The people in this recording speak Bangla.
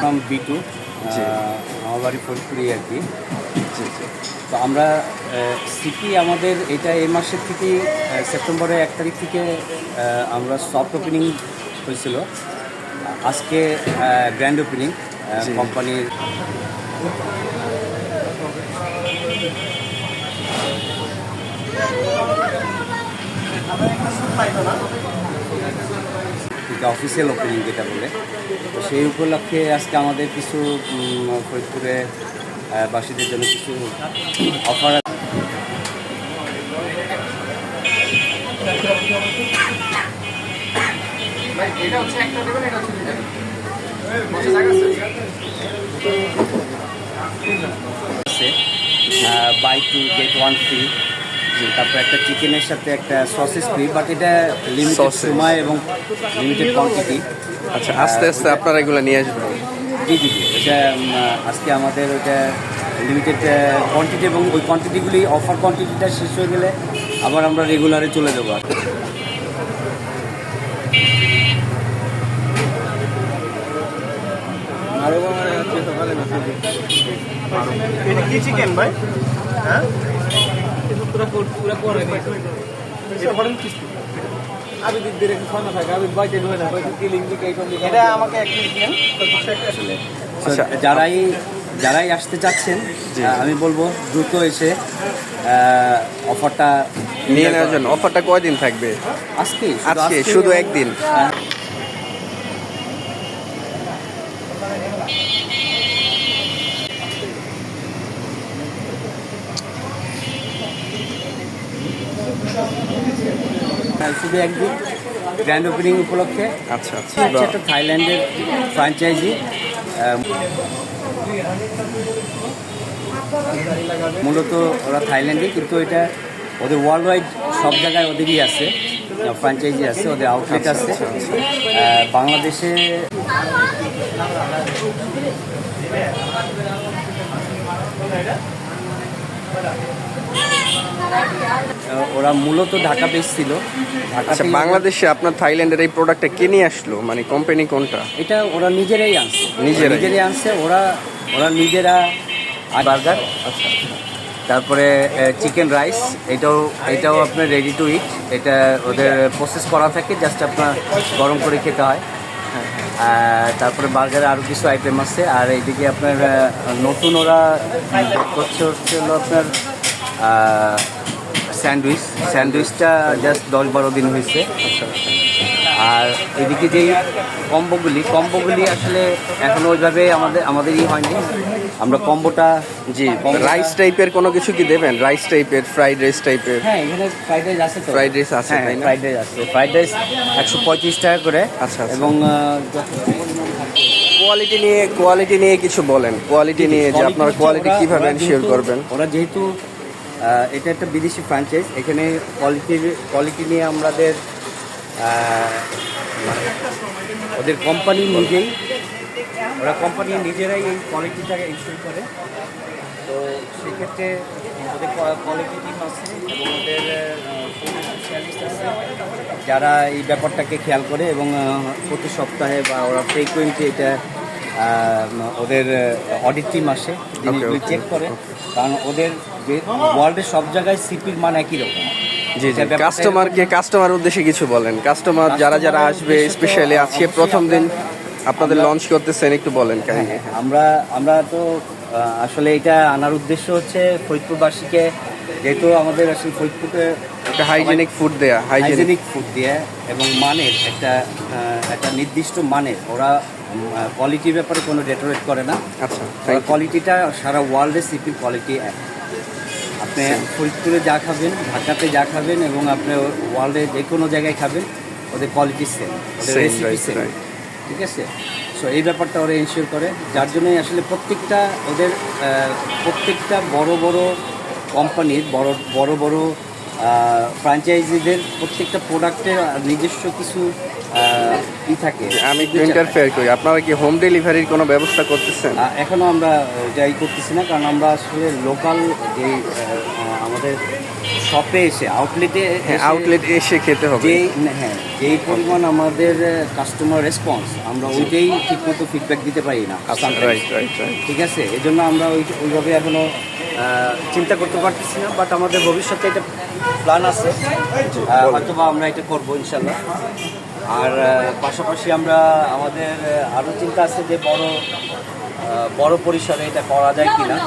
নাম বিটু, আমার বাড়ি ফরিদপুরে আর কি। তো আমরা সিপি আমাদের এটা এই মাসের থেকে সেপ্টেম্বরের 1 তারিখ থেকে আমরা সফট ওপেনিং হয়েছিল। আজকে গ্র্যান্ড ওপেনিং কোম্পানির। অফিসিয়াল ওপেনিং যেটা বলে, তো সেই উপলক্ষে আজকে আমাদের কিছু ফরিদপুরে বাসীদের জন্য কিছু অফার আছে। বাই 2 get 1 ফ্রি, তারপর একটা চিকেনের সাথে একটা সসেস ফ্রি, বাট এটা লিমিটেড সময় এবং লিমিটেড কোয়ান্টিটি। আচ্ছা, আস্তে আস্তে আপনারা এগুলো নিয়ে আসবেন? জি জি জি, এটা আজকে আমাদের ওইটা লিমিটেড কোয়ান্টিটি, এবং ওই কোয়ান্টিটিগুলি অফার কোয়ান্টিটিটা শেষ হয়ে গেলে আবার আমরা রেগুলারে চলে যাবো। এটা কি চিকেন ভাই? হ্যাঁ, এটা আমাকে যারাই আসতে চাচ্ছেন আমি বলবো দ্রুত এসে অফারটা নিয়ে নেওয়ার জন্য। অফারটা কয়দিন থাকবে? আজকে শুধু একদিন? শুধু একদিন গ্র্যান্ড ওপেনিং উপলক্ষে। আচ্ছা আচ্ছা, একটা থাইল্যান্ডের ফ্র্যাঞ্চাইজি, মূলত ওরা থাইল্যান্ডে, কিন্তু এটা ওদের ওয়ার্ল্ড ওয়াইড সব জায়গায় ওদেরই আছে, ফ্র্যাঞ্চাইজি আছে, ওদের আউটলেট আছে। বাংলাদেশে ওরা মূলত ঢাকা বেস ছিল। আচ্ছা, বাংলাদেশে আপনার থাইল্যান্ডের এই প্রোডাক্টটা কে নিয়ে আসলো? মানে কোম্পানি কোনটা? এটা ওরা নিজেরাই আনছে, ওরা নিজেরা বার্গার। আচ্ছা, তারপরে চিকেন রাইস, এটাও আপনার রেডি টু ইট। এটা ওদের প্রসেস করা থাকে, জাস্ট আপনার গরম করে খেতে হয়। তারপরে বার্গারে আরও কিছু আইটেম আছে। আর এইদিকে আপনার নতুন ওরা হচ্ছে হলো আপনার স্যান্ডউইচটা জাস্ট 10-12 দিন হয়েছে। আর এদিকে যেই কম্বোগুলি আসলে এখনো ওইভাবে আমাদেরই হয়নি। আমরা কম্বোটা রাইস টাইপের কোনো কিছু কি দেবেন? রাইস টাইপের, ফ্রাইড রাইস টাইপের? হ্যাঁ, এখানে ফ্রাইড রাইস আছে। ফ্রাইড রাইস আছে, তাই না? ফ্রাইড রাইস 135 টাকা করে। আচ্ছা, এবং কোয়ালিটি নিয়ে কিছু বলেন। কোয়ালিটি নিয়ে যে আপনারা কোয়ালিটি কিভাবে এনশিওর করবেন? ওরা যেহেতু এটা একটা বিদেশি ফ্র্যাঞ্চাইজ, এখানে কোয়ালিটি নিয়ে আমাদের ওদের কোম্পানি নিজেরাই এই কোয়ালিটিটাকে ইনশিওর করে। তো সেক্ষেত্রে ওদের কোয়ালিটি টিম আছে এবং ওদের স্পেশালিস্ট আছে যারা এই ব্যাপারটাকে খেয়াল করে, এবং প্রতি সপ্তাহে বা ওরা ফ্রিকুয়েন্টলি এটা ওদের অডিট টিম আসে, জিনিসগুলি চেক করে। কারণ ওদের যে ওয়ার্ল্ডের সব জায়গায় সিপির মান একই রকম। কাস্টমার উদ্দেশ্যে কিছু বলেন। কাস্টমার যারা আসবে, স্পেশালি আজকে প্রথম দিন আপনাদের লঞ্চ করতেছেন, একটু বলেন কাহিনী। আমরা তো আসলে এটা আনার উদ্দেশ্য হচ্ছে ফরিদপুরবাসীকে, যেহেতু আমাদের আসলে ফরিদপুরে একটা হাইজেনিক ফুড দেয়া এবং মানের একটা নির্দিষ্ট মানের, ওরা কোয়ালিটির ব্যাপারে কোনো ডেটোরেট করে না। আচ্ছা, কোয়ালিটিটা সারা ওয়ার্ল্ডে সিপির কোয়ালিটি এক। আপনি ফরিদপুরে যা খাবেন, ঢাকাতে যা খাবেন, এবং আপনি ওয়ার্ল্ডে যে কোনো জায়গায় খাবেন, ওদের কোয়ালিটি সেম, ওদের রেসিপি সেম। ঠিক আছে? সো এই ব্যাপারটা ওরা এনশিওর করে, যার জন্যই আসলে প্রত্যেকটা বড় বড় কোম্পানির বড় বড় ফ্র্যাঞ্চাইজিদের প্রত্যেকটা প্রোডাক্টের নিজস্ব কিছু থাকে। আমি একটু ইন্টারফেয়ার করি, আপনারা কি হোম ডেলিভারির কোনো ব্যবস্থা করতেছেন? এখনও আমরা যাই করতেছি না, কারণ আমরা আসলে লোকাল যে আমাদের শপে এসে আউটলেটে হ্যাঁ আউটলেট এসে খেতে হবে। যেই পরিমাণ আমাদের কাস্টমার রেসপন্স আমরা ওইটাই ঠিকমতো ফিডব্যাক দিতে পারি না রাইট রাইট রাইট। ঠিক আছে, এই জন্য আমরা ওইভাবে এখনো চিন্তা করতে পারতেছি না, বাট আমাদের ভবিষ্যতে এটা প্ল্যান আছে, হয়তো বা আমরা এটা করবো ইনশাল্লাহ। আর পাশাপাশি আমরা আমাদের আরও চিন্তা আছে যে বড় পরিসরে এটা করা যায় কিনা।